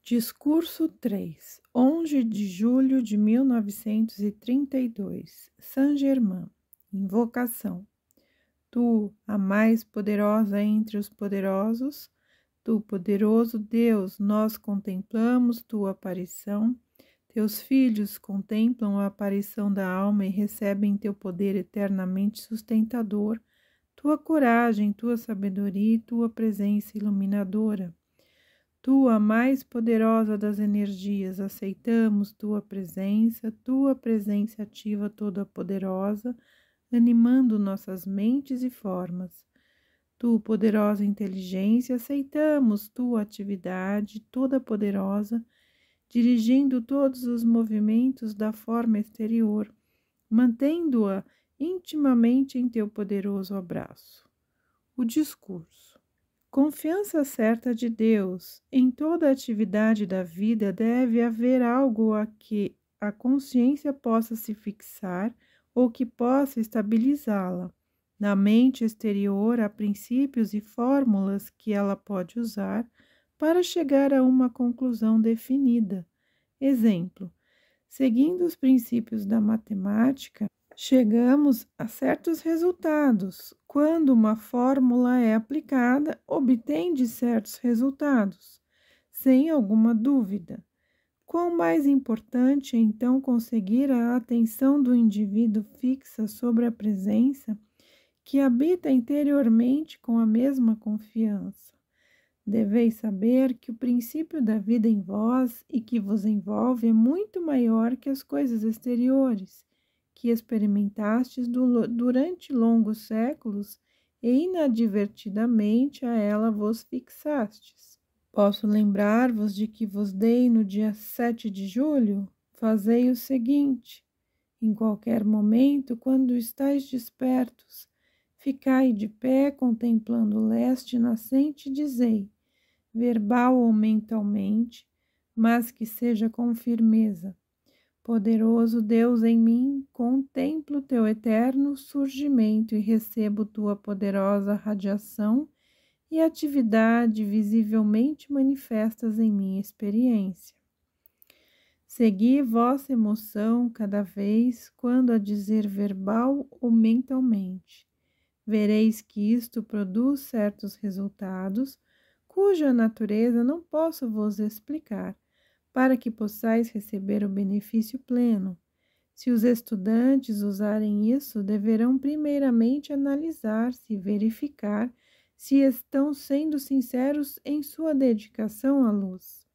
Discurso 3, 11 de julho de 1932, Saint-Germain. Invocação. Tu, a mais poderosa entre os poderosos, tu, poderoso Deus, nós contemplamos tua aparição. Teus filhos contemplam a aparição da alma e recebem teu poder eternamente sustentador, tua coragem, tua sabedoria e tua presença iluminadora. Tu, a mais poderosa das energias, aceitamos tua presença ativa toda poderosa, animando nossas mentes e formas. Tu, poderosa inteligência, aceitamos tua atividade toda poderosa, dirigindo todos os movimentos da forma exterior, mantendo-a intimamente em teu poderoso abraço. O discurso. Confiança certa de Deus. Em toda atividade da vida deve haver algo a que a consciência possa se fixar ou que possa estabilizá-la. Na mente exterior há princípios e fórmulas que ela pode usar para chegar a uma conclusão definida. Exemplo: seguindo os princípios da matemática, chegamos a certos resultados. Quando uma fórmula é aplicada, obtém-de certos resultados, sem alguma dúvida. Quão mais importante é então conseguir a atenção do indivíduo fixa sobre a presença que habita interiormente com a mesma confiança. Deveis saber que o princípio da vida em vós e que vos envolve é muito maior que as coisas exteriores, que experimentastes durante longos séculos e inadvertidamente a ela vos fixastes. Posso lembrar-vos de que vos dei no dia 7 de julho? Fazei o seguinte: em qualquer momento, quando estáis despertos, ficai de pé contemplando o leste nascente e dizei, verbal ou mentalmente, mas que seja com firmeza: poderoso Deus em mim, contemplo teu eterno surgimento e recebo tua poderosa radiação e atividade visivelmente manifestas em minha experiência. Segui vossa emoção cada vez quando a dizer verbal ou mentalmente. Vereis que isto produz certos resultados, cuja natureza não posso vos explicar, para que possais receber o benefício pleno. Se os estudantes usarem isso, deverão primeiramente analisar-se e verificar se estão sendo sinceros em sua dedicação à luz.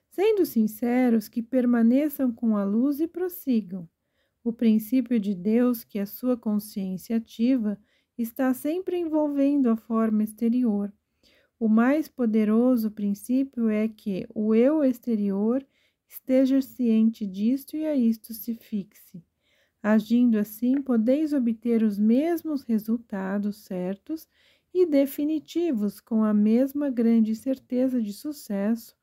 Sendo sinceros, que permaneçam com a luz e prossigam. O princípio de Deus, que a sua consciência ativa, está sempre envolvendo a forma exterior. O mais poderoso princípio é que o eu exterior esteja ciente disto e a isto se fixe. Agindo assim, podeis obter os mesmos resultados certos e definitivos com a mesma grande certeza de sucesso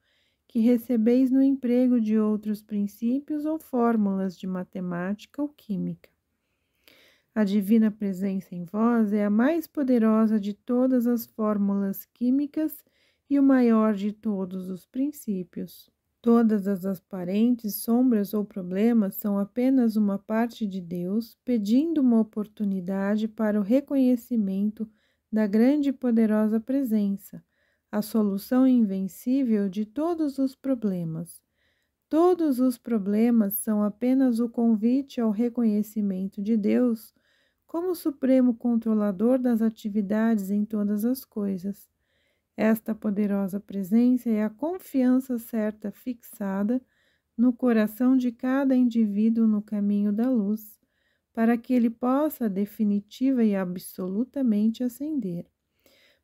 que recebeis no emprego de outros princípios ou fórmulas de matemática ou química. A divina presença em vós é a mais poderosa de todas as fórmulas químicas e o maior de todos os princípios. Todas as aparentes sombras ou problemas são apenas uma parte de Deus pedindo uma oportunidade para o reconhecimento da grande e poderosa presença, a solução invencível de todos os problemas. Todos os problemas são apenas o convite ao reconhecimento de Deus como supremo controlador das atividades em todas as coisas. Esta poderosa presença é a confiança certa fixada no coração de cada indivíduo no caminho da luz, para que ele possa definitiva e absolutamente ascender.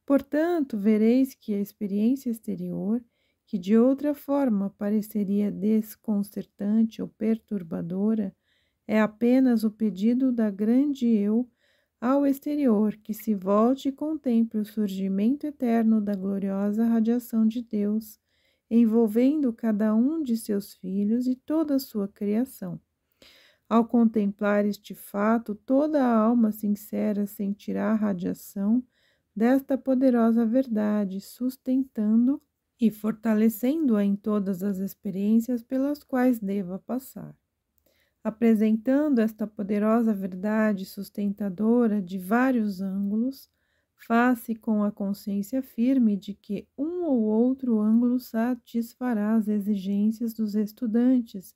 Portanto, vereis que a experiência exterior, que de outra forma pareceria desconcertante ou perturbadora, é apenas o pedido da grande eu ao exterior que se volte e contemple o surgimento eterno da gloriosa radiação de Deus, envolvendo cada um de seus filhos e toda a sua criação. Ao contemplar este fato, toda a alma sincera sentirá a radiação desta poderosa verdade, sustentando e fortalecendo-a em todas as experiências pelas quais deva passar. Apresentando esta poderosa verdade sustentadora de vários ângulos, faz-se com a consciência firme de que um ou outro ângulo satisfará as exigências dos estudantes,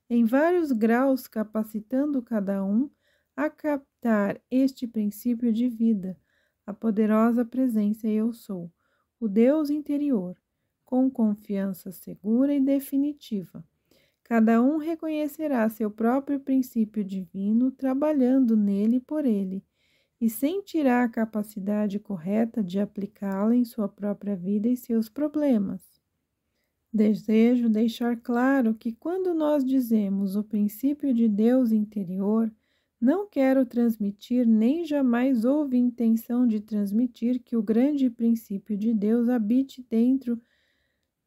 em vários graus, capacitando cada um a captar este princípio de vida, a poderosa presença Eu Sou, o Deus interior, com confiança segura e definitiva. Cada um reconhecerá seu próprio princípio divino, trabalhando nele e por ele, e sentirá a capacidade correta de aplicá-la em sua própria vida e seus problemas. Desejo deixar claro que quando nós dizemos o princípio de Deus interior, não quero transmitir, nem jamais houve intenção de transmitir que o grande princípio de Deus habite dentro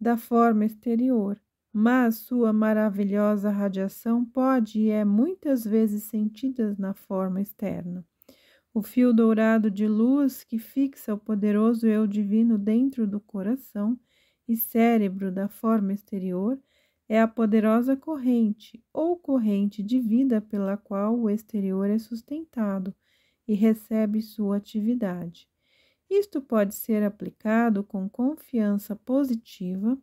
da forma exterior, mas sua maravilhosa radiação pode e é muitas vezes sentida na forma externa. O fio dourado de luz que fixa o poderoso Eu Divino dentro do coração e cérebro da forma exterior é a poderosa corrente ou corrente de vida pela qual o exterior é sustentado e recebe sua atividade. Isto pode ser aplicado com confiança positiva,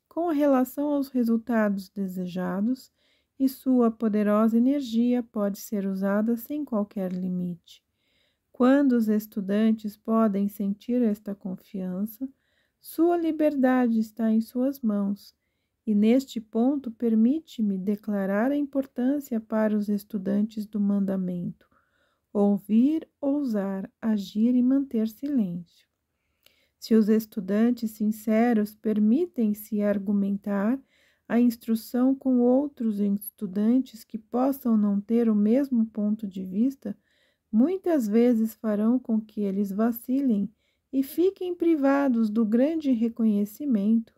com relação aos resultados desejados, e sua poderosa energia pode ser usada sem qualquer limite. Quando os estudantes podem sentir esta confiança, sua liberdade está em suas mãos, e neste ponto permite-me declarar a importância para os estudantes do mandamento: ouvir, ousar, agir e manter silêncio. Se os estudantes sinceros permitem-se argumentar a instrução com outros estudantes que possam não ter o mesmo ponto de vista, muitas vezes farão com que eles vacilem e fiquem privados do grande reconhecimento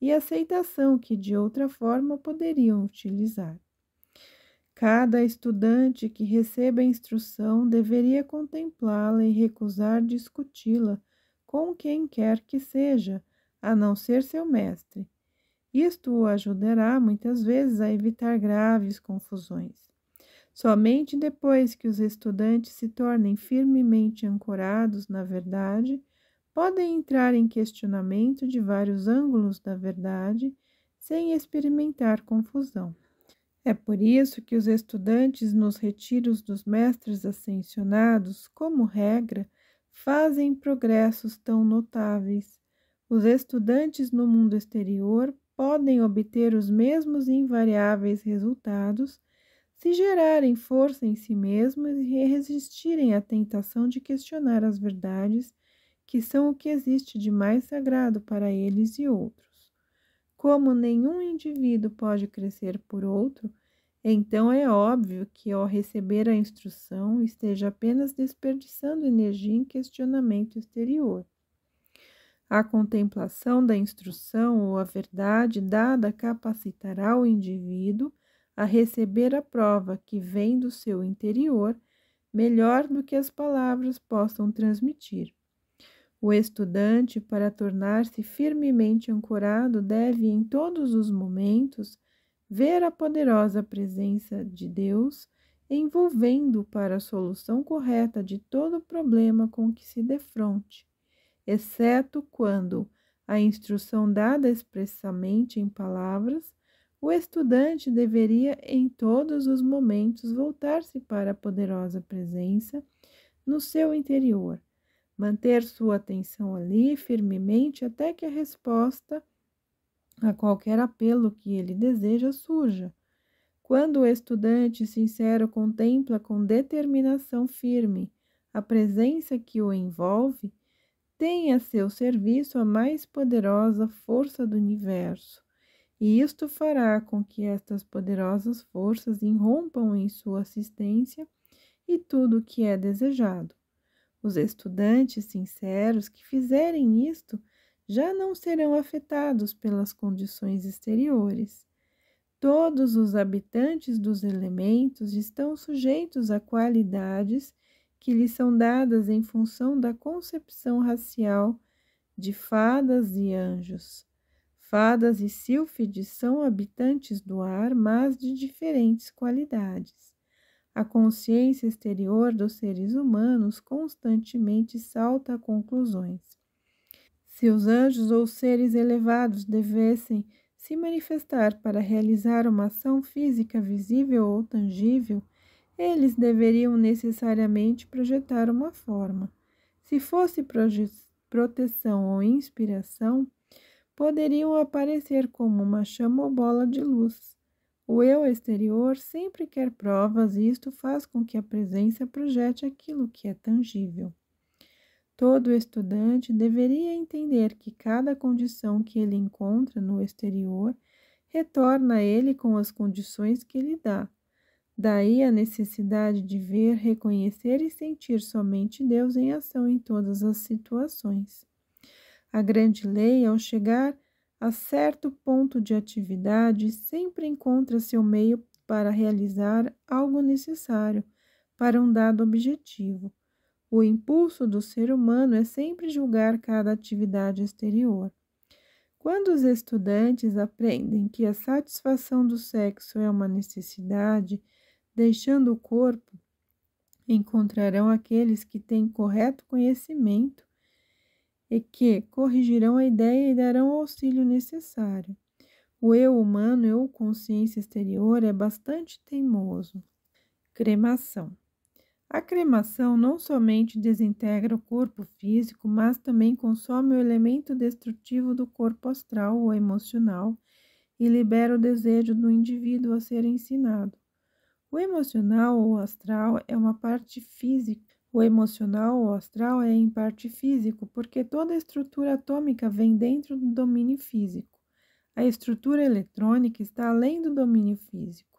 e aceitação que de outra forma poderiam utilizar. Cada estudante que receba a instrução deveria contemplá-la e recusar discuti-la com quem quer que seja, a não ser seu mestre. Isto o ajudará muitas vezes a evitar graves confusões. Somente depois que os estudantes se tornem firmemente ancorados na verdade, podem entrar em questionamento de vários ângulos da verdade, sem experimentar confusão. É por isso que os estudantes nos retiros dos mestres ascensionados, como regra, fazem progressos tão notáveis. Os estudantes no mundo exterior podem obter os mesmos invariáveis resultados se gerarem força em si mesmos e resistirem à tentação de questionar as verdades que são o que existe de mais sagrado para eles e outros. Como nenhum indivíduo pode crescer por outro, então é óbvio que ao receber a instrução esteja apenas desperdiçando energia em questionamento exterior. A contemplação da instrução ou a verdade dada capacitará o indivíduo a receber a prova que vem do seu interior melhor do que as palavras possam transmitir. O estudante, para tornar-se firmemente ancorado, deve em todos os momentos ver a poderosa presença de Deus envolvendo-o para a solução correta de todo problema com que se defronte, exceto quando a instrução dada expressamente em palavras, o estudante deveria em todos os momentos voltar-se para a poderosa presença no seu interior, manter sua atenção ali firmemente até que a resposta a qualquer apelo que ele deseja surja. Quando o estudante sincero contempla com determinação firme a presença que o envolve, tem a seu serviço a mais poderosa força do universo, e isto fará com que estas poderosas forças irrompam em sua assistência e tudo o que é desejado. Os estudantes sinceros que fizerem isto já não serão afetados pelas condições exteriores. Todos os habitantes dos elementos estão sujeitos a qualidades que lhes são dadas em função da concepção racial de fadas e anjos. Fadas e sílfides são habitantes do ar, mas de diferentes qualidades. A consciência exterior dos seres humanos constantemente salta a conclusões. Se os anjos ou seres elevados devessem se manifestar para realizar uma ação física visível ou tangível, eles deveriam necessariamente projetar uma forma. Se fosse proteção ou inspiração, poderiam aparecer como uma chama ou bola de luz. O eu exterior sempre quer provas e isto faz com que a presença projete aquilo que é tangível. Todo estudante deveria entender que cada condição que ele encontra no exterior retorna a ele com as condições que ele dá. Daí a necessidade de ver, reconhecer e sentir somente Deus em ação em todas as situações. A grande lei, ao chegar a certo ponto de atividade, sempre encontra seu meio para realizar algo necessário para um dado objetivo. O impulso do ser humano é sempre julgar cada atividade exterior. Quando os estudantes aprendem que a satisfação do sexo é uma necessidade, deixando o corpo, encontrarão aqueles que têm correto conhecimento e que corrigirão a ideia e darão o auxílio necessário. O eu humano ou consciência exterior é bastante teimoso. Cremação. A cremação não somente desintegra o corpo físico, mas também consome o elemento destrutivo do corpo astral ou emocional e libera o desejo do indivíduo a ser ensinado. O emocional ou astral é uma parte física. O emocional ou astral é em parte físico, porque toda a estrutura atômica vem dentro do domínio físico. A estrutura eletrônica está além do domínio físico.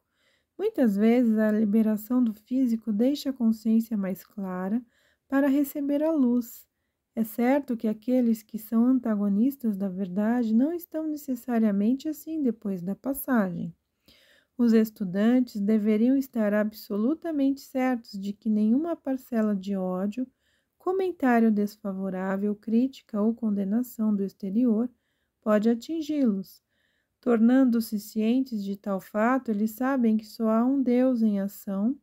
Muitas vezes a liberação do físico deixa a consciência mais clara para receber a luz. É certo que aqueles que são antagonistas da verdade não estão necessariamente assim depois da passagem. Os estudantes deveriam estar absolutamente certos de que nenhuma parcela de ódio, comentário desfavorável, crítica ou condenação do exterior pode atingi-los. Tornando-se cientes de tal fato, eles sabem que só há um Deus em ação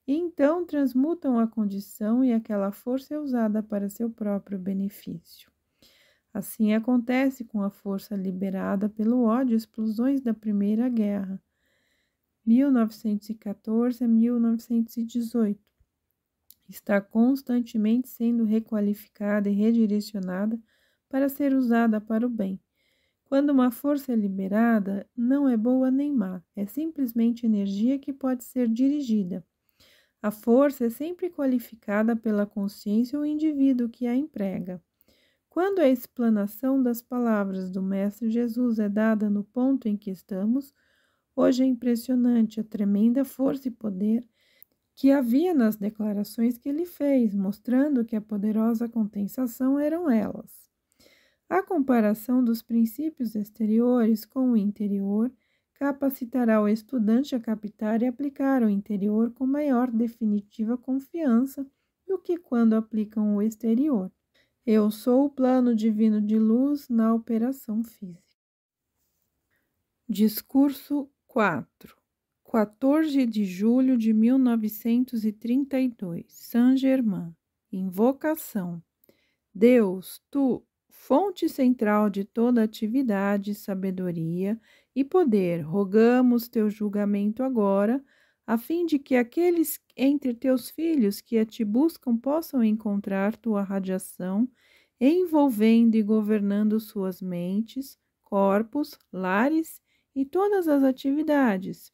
e então transmutam a condição e aquela força é usada para seu próprio benefício. Assim acontece com a força liberada pelo ódio, explosões da Primeira Guerra, 1914 a 1918. Está constantemente sendo requalificada e redirecionada para ser usada para o bem. Quando uma força é liberada, não é boa nem má, é simplesmente energia que pode ser dirigida. A força é sempre qualificada pela consciência ou indivíduo que a emprega. Quando a explanação das palavras do Mestre Jesus é dada no ponto em que estamos, hoje é impressionante a tremenda força e poder que havia nas declarações que ele fez, mostrando que a poderosa compensação eram elas. A comparação dos princípios exteriores com o interior capacitará o estudante a captar e aplicar o interior com maior definitiva confiança do que quando aplicam o exterior. Eu sou o plano divino de luz na operação física. Discurso 4. 14 de julho de 1932. Saint-Germain. Invocação. Deus, tu, fonte central de toda atividade, sabedoria e poder, rogamos teu julgamento agora, a fim de que aqueles entre teus filhos que a te buscam possam encontrar tua radiação, envolvendo e governando suas mentes, corpos, lares e todas as atividades.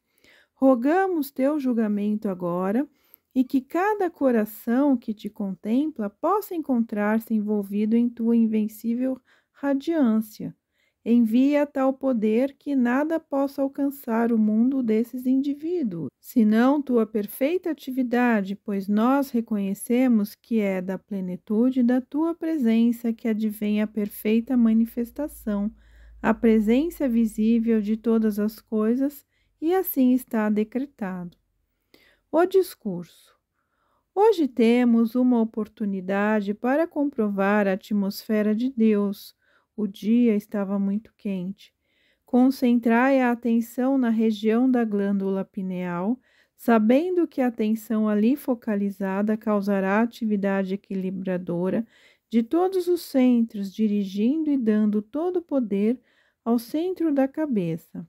Rogamos teu julgamento agora, e que cada coração que te contempla possa encontrar-se envolvido em tua invencível radiância. Envia tal poder que nada possa alcançar o mundo desses indivíduos, senão tua perfeita atividade, pois nós reconhecemos que é da plenitude da tua presença que advém a perfeita manifestação, a presença visível de todas as coisas, e assim está decretado. O discurso. Hoje temos uma oportunidade para comprovar a atmosfera de Deus. O dia estava muito quente. Concentrai a atenção na região da glândula pineal, sabendo que a atenção ali focalizada causará atividade equilibradora de todos os centros, dirigindo e dando todo o poder ao centro da cabeça.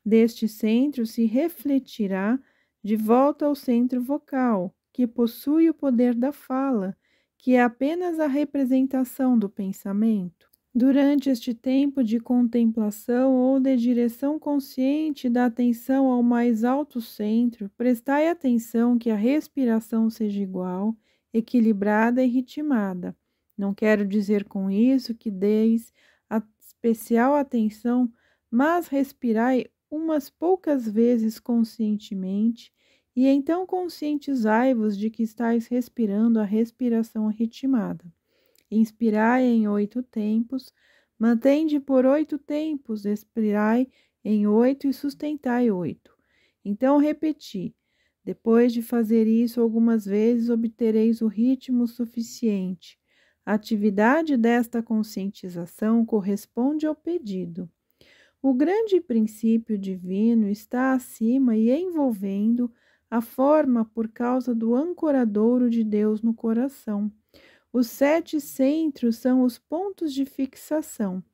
Deste centro se refletirá de volta ao centro vocal, que possui o poder da fala, que é apenas a representação do pensamento. Durante este tempo de contemplação ou de direção consciente da atenção ao mais alto centro, prestai atenção que a respiração seja igual, equilibrada e ritmada. Não quero dizer com isso que deis a especial atenção, mas respirai umas poucas vezes conscientemente e então conscientizai-vos de que estáis respirando a respiração ritmada. Inspirai em 8 tempos, mantende por 8 tempos, expirai em 8 e sustentai 8. Então repeti. Depois de fazer isso algumas vezes, obtereis o ritmo suficiente. A atividade desta conscientização corresponde ao pedido. O grande princípio divino está acima e envolvendo a forma por causa do ancoradouro de Deus no coração. Os 7 centros são os pontos de fixação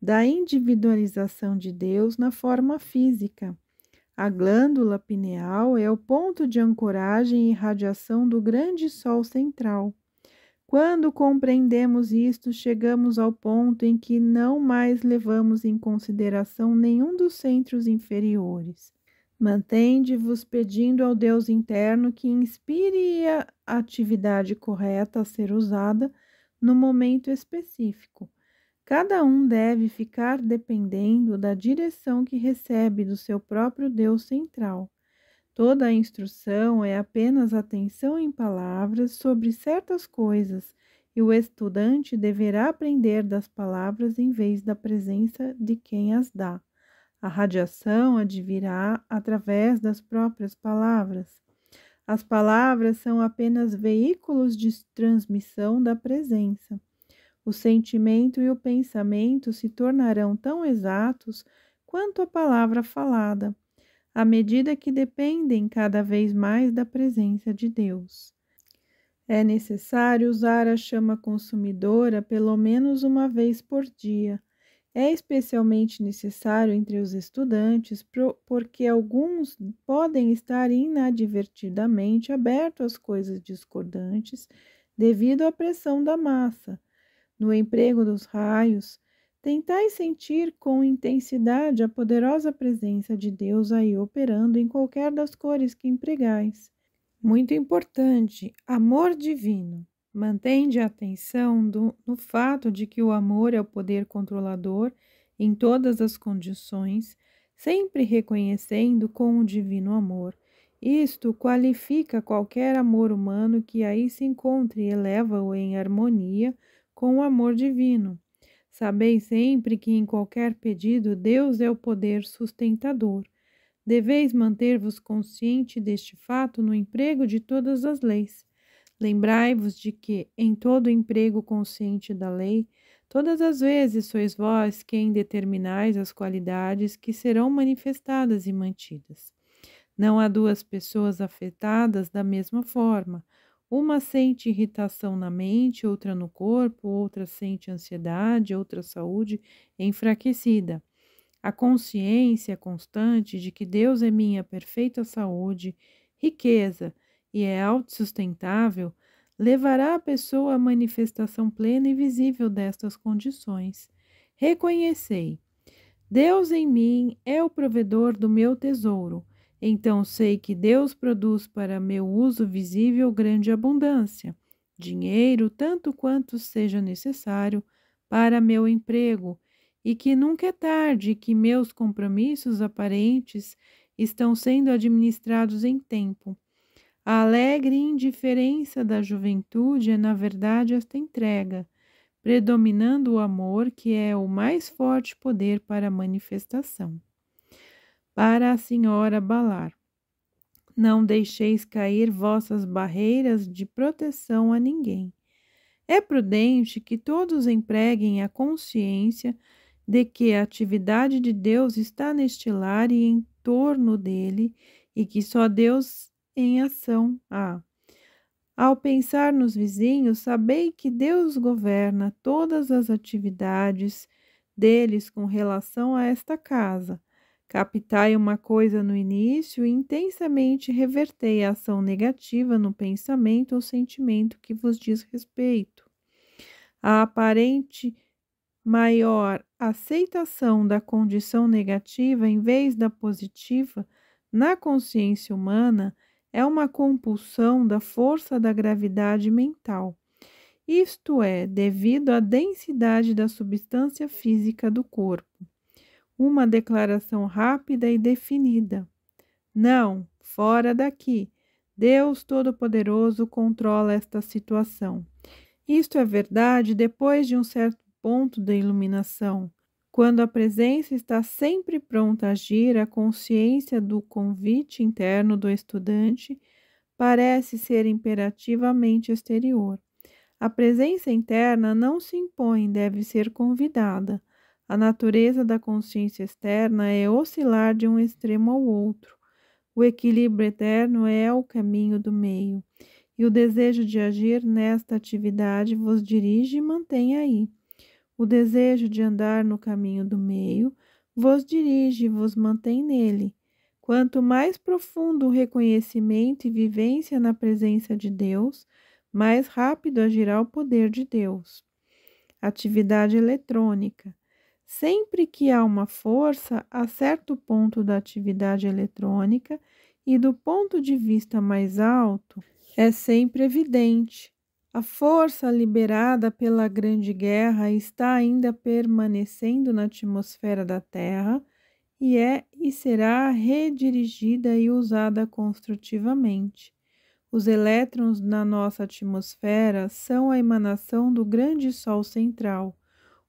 da individualização de Deus na forma física. A glândula pineal é o ponto de ancoragem e radiação do grande sol central. Quando compreendemos isto, chegamos ao ponto em que não mais levamos em consideração nenhum dos centros inferiores. Mantende-vos pedindo ao Deus interno que inspire a atividade correta a ser usada no momento específico. Cada um deve ficar dependendo da direção que recebe do seu próprio Deus central. Toda a instrução é apenas atenção em palavras sobre certas coisas, e o estudante deverá aprender das palavras em vez da presença de quem as dá. A radiação advirá através das próprias palavras. As palavras são apenas veículos de transmissão da presença. O sentimento e o pensamento se tornarão tão exatos quanto a palavra falada, à medida que dependem cada vez mais da presença de Deus. É necessário usar a chama consumidora pelo menos uma vez por dia. É especialmente necessário entre os estudantes, porque alguns podem estar inadvertidamente abertos às coisas discordantes devido à pressão da massa. No emprego dos raios, tentai sentir com intensidade a poderosa presença de Deus aí operando em qualquer das cores que empregais. Muito importante, amor divino. Mantende a atenção no fato de que o amor é o poder controlador em todas as condições, sempre reconhecendo com o divino amor. Isto qualifica qualquer amor humano que aí se encontre e eleva-o em harmonia com o amor divino. Sabeis sempre que em qualquer pedido Deus é o poder sustentador. Deveis manter-vos consciente deste fato no emprego de todas as leis. Lembrai-vos de que, em todo emprego consciente da lei, todas as vezes sois vós quem determinais as qualidades que serão manifestadas e mantidas. Não há duas pessoas afetadas da mesma forma. Uma sente irritação na mente, outra no corpo, outra sente ansiedade, outra saúde enfraquecida. A consciência constante de que Deus é minha perfeita saúde, riqueza e é autossustentável, levará a pessoa à manifestação plena e visível destas condições. Reconhecei: Deus em mim é o provedor do meu tesouro. Então sei que Deus produz para meu uso visível grande abundância, dinheiro tanto quanto seja necessário para meu emprego, e que nunca é tarde, que meus compromissos aparentes estão sendo administrados em tempo. A alegre indiferença da juventude é, na verdade, esta entrega, predominando o amor, que é o mais forte poder para a manifestação. Para a senhora Balar: não deixeis cair vossas barreiras de proteção a ninguém. É prudente que todos empreguem a consciência de que a atividade de Deus está neste lar e em torno dele, e que só Deus em ação há. Ao pensar nos vizinhos, sabei que Deus governa todas as atividades deles com relação a esta casa. Captai uma coisa no início e intensamente revertei a ação negativa no pensamento ou sentimento que vos diz respeito. A aparente maior aceitação da condição negativa em vez da positiva na consciência humana é uma compulsão da força da gravidade mental. Isto é, devido à densidade da substância física do corpo. Uma declaração rápida e definida. Não, fora daqui. Deus Todo-Poderoso controla esta situação. Isto é verdade depois de um certo ponto da iluminação. Quando a presença está sempre pronta a agir, a consciência do convite interno do estudante parece ser imperativamente exterior. A presença interna não se impõe, deve ser convidada. A natureza da consciência externa é oscilar de um extremo ao outro. O equilíbrio eterno é o caminho do meio, e o desejo de agir nesta atividade vos dirige e mantém aí. O desejo de andar no caminho do meio vos dirige e vos mantém nele. Quanto mais profundo o reconhecimento e vivência na presença de Deus, mais rápido agirá o poder de Deus. Atividade eletrônica. Sempre que há uma força, a certo ponto da atividade eletrônica e do ponto de vista mais alto, é sempre evidente. A força liberada pela Grande Guerra está ainda permanecendo na atmosfera da Terra e é e será redirigida e usada construtivamente. Os elétrons na nossa atmosfera são a emanação do grande Sol central,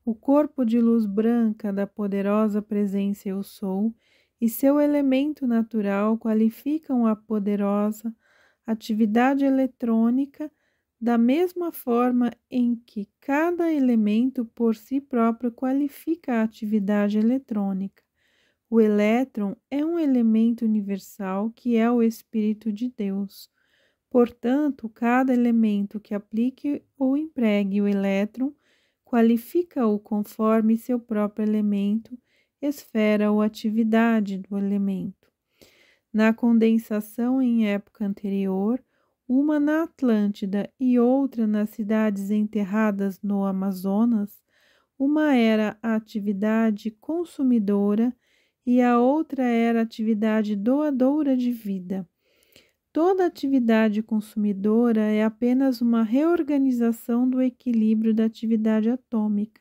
o corpo de luz branca da poderosa presença Eu Sou, e seu elemento natural qualificam a poderosa atividade eletrônica da mesma forma em que cada elemento por si próprio qualifica a atividade eletrônica. O elétron é um elemento universal que é o Espírito de Deus. Portanto, cada elemento que aplique ou empregue o elétron qualifica-o conforme seu próprio elemento, esfera ou atividade do elemento. Na condensação em época anterior, uma na Atlântida e outra nas cidades enterradas no Amazonas, uma era a atividade consumidora e a outra era a atividade doadora de vida. Toda atividade consumidora é apenas uma reorganização do equilíbrio da atividade atômica.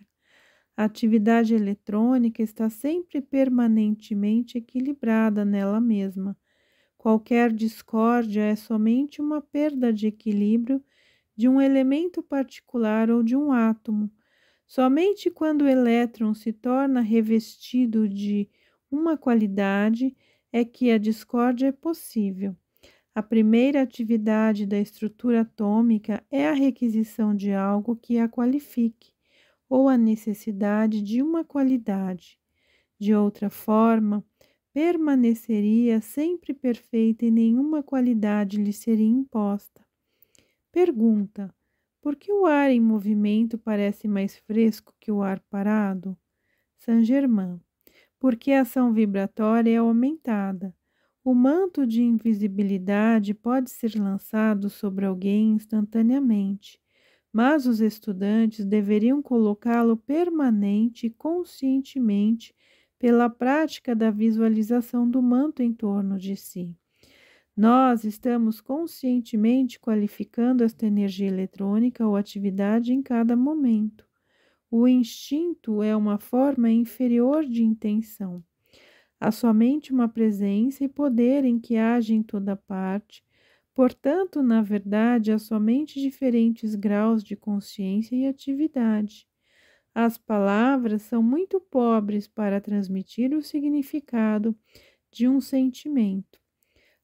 A atividade eletrônica está sempre permanentemente equilibrada nela mesma. Qualquer discórdia é somente uma perda de equilíbrio de um elemento particular ou de um átomo. Somente quando o elétron se torna revestido de uma qualidade é que a discórdia é possível. A primeira atividade da estrutura atômica é a requisição de algo que a qualifique, ou a necessidade de uma qualidade. De outra forma, permaneceria sempre perfeita e nenhuma qualidade lhe seria imposta. Pergunta: por que o ar em movimento parece mais fresco que o ar parado? Saint-Germain: porque a ação vibratória é aumentada. O manto de invisibilidade pode ser lançado sobre alguém instantaneamente, mas os estudantes deveriam colocá-lo permanente e conscientemente pela prática da visualização do manto em torno de si. Nós estamos conscientemente qualificando esta energia eletrônica ou atividade em cada momento. O instinto é uma forma inferior de intenção. Há somente uma presença e poder em que age em toda parte. Portanto, na verdade, há somente diferentes graus de consciência e atividade. As palavras são muito pobres para transmitir o significado de um sentimento.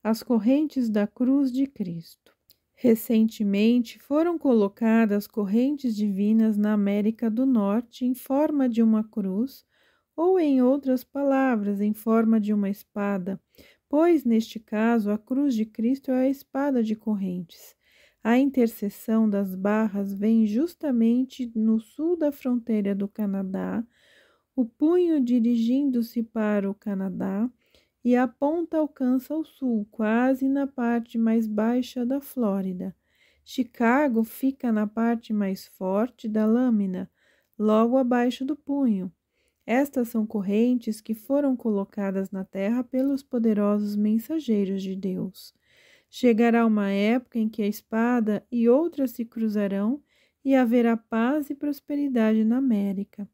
As correntes da cruz de Cristo. Recentemente foram colocadas correntes divinas na América do Norte em forma de uma cruz, ou em outras palavras, em forma de uma espada, pois neste caso a cruz de Cristo é a espada de correntes. A interseção das barras vem justamente no sul da fronteira do Canadá, o punho dirigindo-se para o Canadá e a ponta alcança o sul, quase na parte mais baixa da Flórida. Chicago fica na parte mais forte da lâmina, logo abaixo do punho. Estas são correntes que foram colocadas na terra pelos poderosos mensageiros de Deus. Chegará uma época em que a espada e outras se cruzarão e haverá paz e prosperidade na América.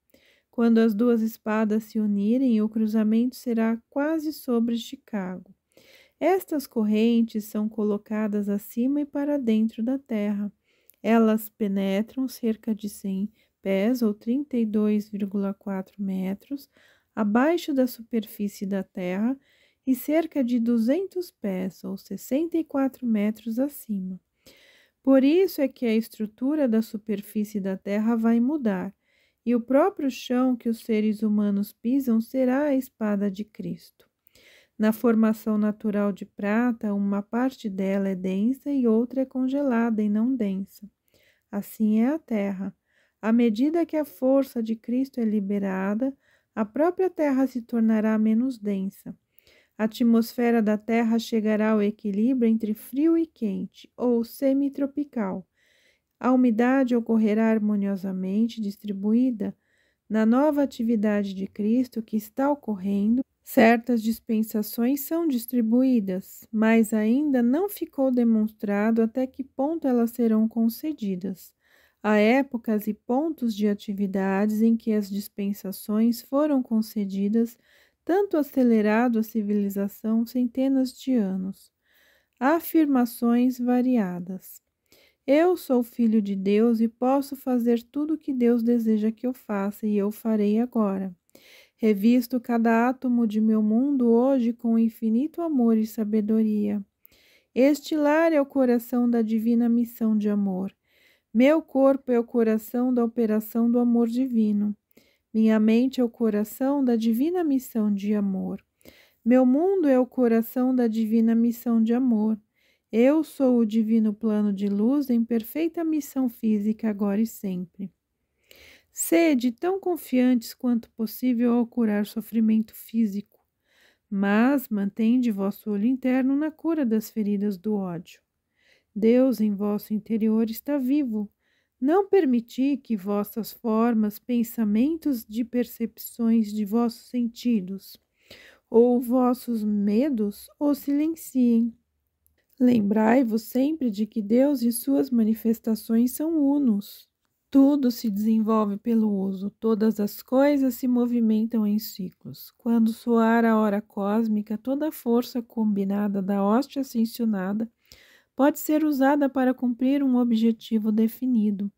Quando as duas espadas se unirem, o cruzamento será quase sobre Chicago. Estas correntes são colocadas acima e para dentro da terra. Elas penetram cerca de 100 pés ou 32,4 metros abaixo da superfície da terra e cerca de 200 pés ou 64 metros acima. Por isso é que a estrutura da superfície da terra vai mudar, e o próprio chão que os seres humanos pisam será a espada de Cristo. Na formação natural de prata, uma parte dela é densa e outra é congelada e não densa. Assim é a terra. À medida que a força de Cristo é liberada, a própria terra se tornará menos densa. A atmosfera da terra chegará ao equilíbrio entre frio e quente, ou semitropical. A umidade ocorrerá harmoniosamente distribuída. Na nova atividade de Cristo que está ocorrendo, certas dispensações são distribuídas, mas ainda não ficou demonstrado até que ponto elas serão concedidas. Há épocas e pontos de atividades em que as dispensações foram concedidas, tanto acelerado a civilização centenas de anos. Há afirmações variadas. Eu sou filho de Deus e posso fazer tudo o que Deus deseja que eu faça, e eu farei agora. Revisto cada átomo de meu mundo hoje com infinito amor e sabedoria. Este lar é o coração da divina missão de amor. Meu corpo é o coração da operação do amor divino. Minha mente é o coração da divina missão de amor. Meu mundo é o coração da divina missão de amor. Eu sou o divino plano de luz em perfeita missão física agora e sempre. Sede tão confiantes quanto possível ao curar sofrimento físico, mas mantende vosso olho interno na cura das feridas do ódio. Deus em vosso interior está vivo. Não permiti que vossas formas, pensamentos de percepções de vossos sentidos ou vossos medos o silenciem. Lembrai-vos sempre de que Deus e suas manifestações são unos. Tudo se desenvolve pelo uso, todas as coisas se movimentam em ciclos. Quando soar a hora cósmica, toda a força combinada da hoste ascensionada pode ser usada para cumprir um objetivo definido.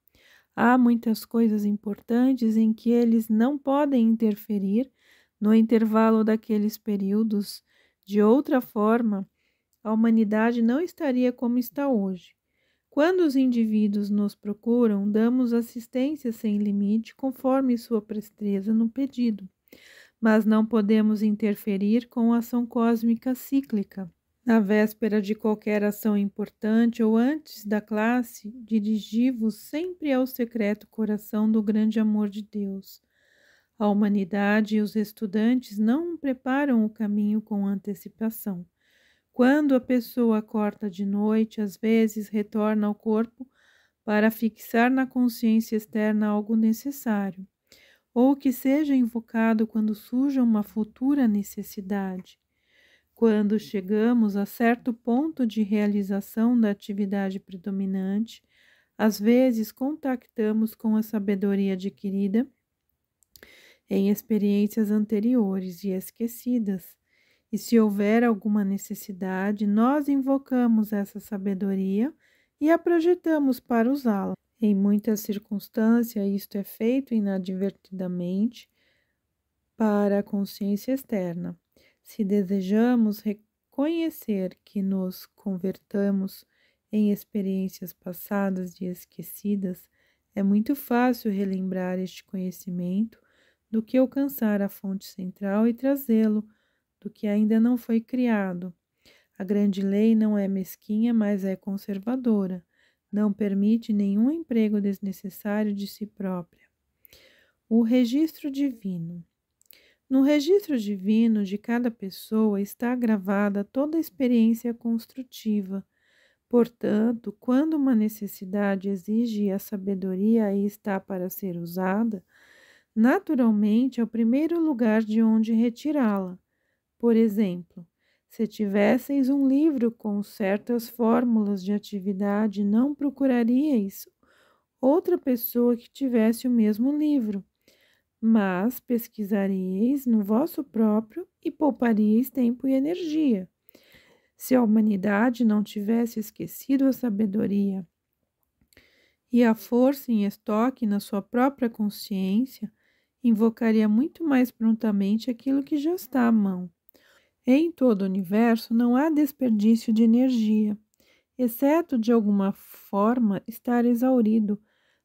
Há muitas coisas importantes em que eles não podem interferir no intervalo daqueles períodos. De outra forma, a humanidade não estaria como está hoje. Quando os indivíduos nos procuram, damos assistência sem limite, conforme sua presteza no pedido, mas não podemos interferir com a ação cósmica cíclica. Na véspera de qualquer ação importante ou antes da classe, dirigi-vos sempre ao secreto coração do grande amor de Deus. A humanidade e os estudantes não preparam o caminho com antecipação. Quando a pessoa acorda de noite, às vezes retorna ao corpo para fixar na consciência externa algo necessário, ou que seja invocado quando surja uma futura necessidade. Quando chegamos a certo ponto de realização da atividade predominante, às vezes contactamos com a sabedoria adquirida em experiências anteriores e esquecidas. E se houver alguma necessidade, nós invocamos essa sabedoria e a projetamos para usá-la. Em muitas circunstâncias, isto é feito inadvertidamente para a consciência externa. Se desejamos reconhecer que nos convertamos em experiências passadas e esquecidas, é muito fácil relembrar este conhecimento do que alcançar a fonte central e trazê-lo do que ainda não foi criado. A grande lei não é mesquinha, mas é conservadora. Não permite nenhum emprego desnecessário de si própria. O registro divino. No registro divino de cada pessoa está gravada toda a experiência construtiva. Portanto, quando uma necessidade exige e a sabedoria aí está para ser usada, naturalmente é o primeiro lugar de onde retirá-la. Por exemplo, se tivesseis um livro com certas fórmulas de atividade, não procuraríeis outra pessoa que tivesse o mesmo livro, mas pesquisaríeis no vosso próprio e pouparíeis tempo e energia. Se a humanidade não tivesse esquecido a sabedoria e a força em estoque na sua própria consciência, invocaria muito mais prontamente aquilo que já está à mão. Em todo o universo não há desperdício de energia, exceto de alguma forma estar exaurido,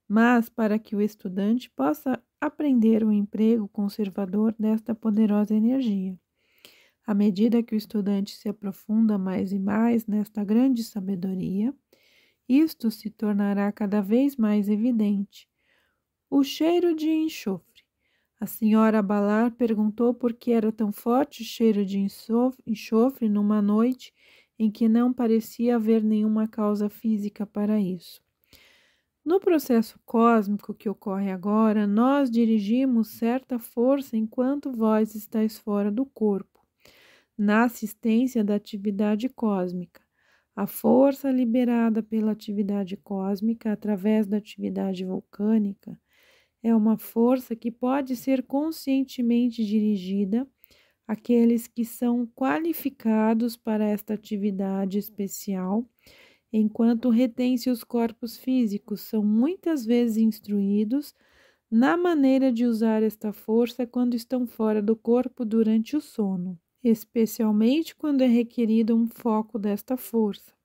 mas para que o estudante possa aprender o emprego conservador desta poderosa energia. À medida que o estudante se aprofunda mais e mais nesta grande sabedoria, isto se tornará cada vez mais evidente. O cheiro de enxofre. A senhora Ballard perguntou por que era tão forte o cheiro de enxofre numa noite em que não parecia haver nenhuma causa física para isso. No processo cósmico que ocorre agora, nós dirigimos certa força enquanto vós estáis fora do corpo, na assistência da atividade cósmica. A força liberada pela atividade cósmica através da atividade vulcânica é uma força que pode ser conscientemente dirigida àqueles que são qualificados para esta atividade especial, enquanto retém seus corpos físicos, são muitas vezes instruídos na maneira de usar esta força quando estão fora do corpo durante o sono, especialmente quando é requerido um foco desta força.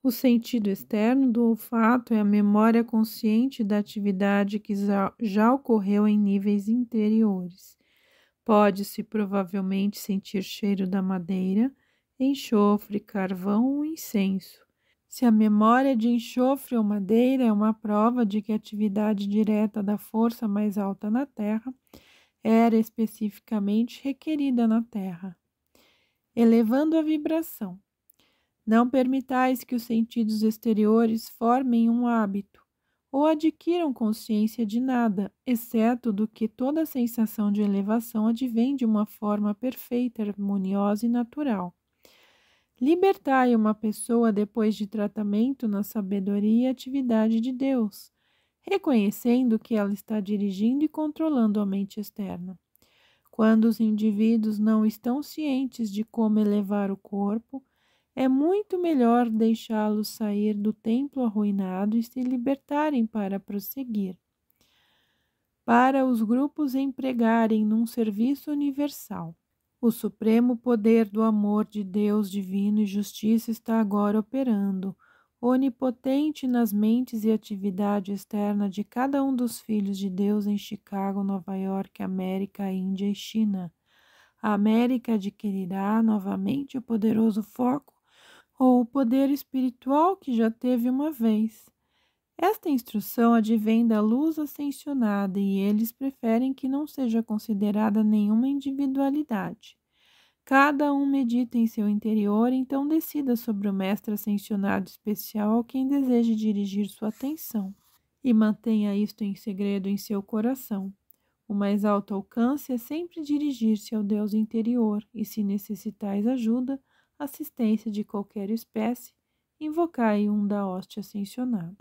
O sentido externo do olfato é a memória consciente da atividade que já ocorreu em níveis interiores. Pode-se provavelmente sentir cheiro da madeira, enxofre, carvão ou incenso. Se a memória de enxofre ou madeira é uma prova de que a atividade direta da força mais alta na Terra era especificamente requerida na Terra. Elevando a vibração. Não permitais que os sentidos exteriores formem um hábito ou adquiram consciência de nada, exceto do que toda sensação de elevação advém de uma forma perfeita, harmoniosa e natural. Libertai uma pessoa depois de tratamento na sabedoria e atividade de Deus, reconhecendo que ela está dirigindo e controlando a mente externa. Quando os indivíduos não estão cientes de como elevar o corpo, é muito melhor deixá-los sair do templo arruinado e se libertarem para prosseguir. Para os grupos empregarem num serviço universal. O supremo poder do amor de Deus divino e justiça está agora operando, onipotente nas mentes e atividade externa de cada um dos filhos de Deus em Chicago, Nova York, América, Índia e China. A América adquirirá novamente o poderoso foco ou o poder espiritual que já teve uma vez. Esta instrução advém da luz ascensionada e eles preferem que não seja considerada nenhuma individualidade. Cada um medita em seu interior, então decida sobre o mestre ascensionado especial a quem deseje dirigir sua atenção e mantenha isto em segredo em seu coração. O mais alto alcance é sempre dirigir-se ao Deus interior e, se necessitais ajuda, assistência de qualquer espécie, invocai um da hóstia ascensionada.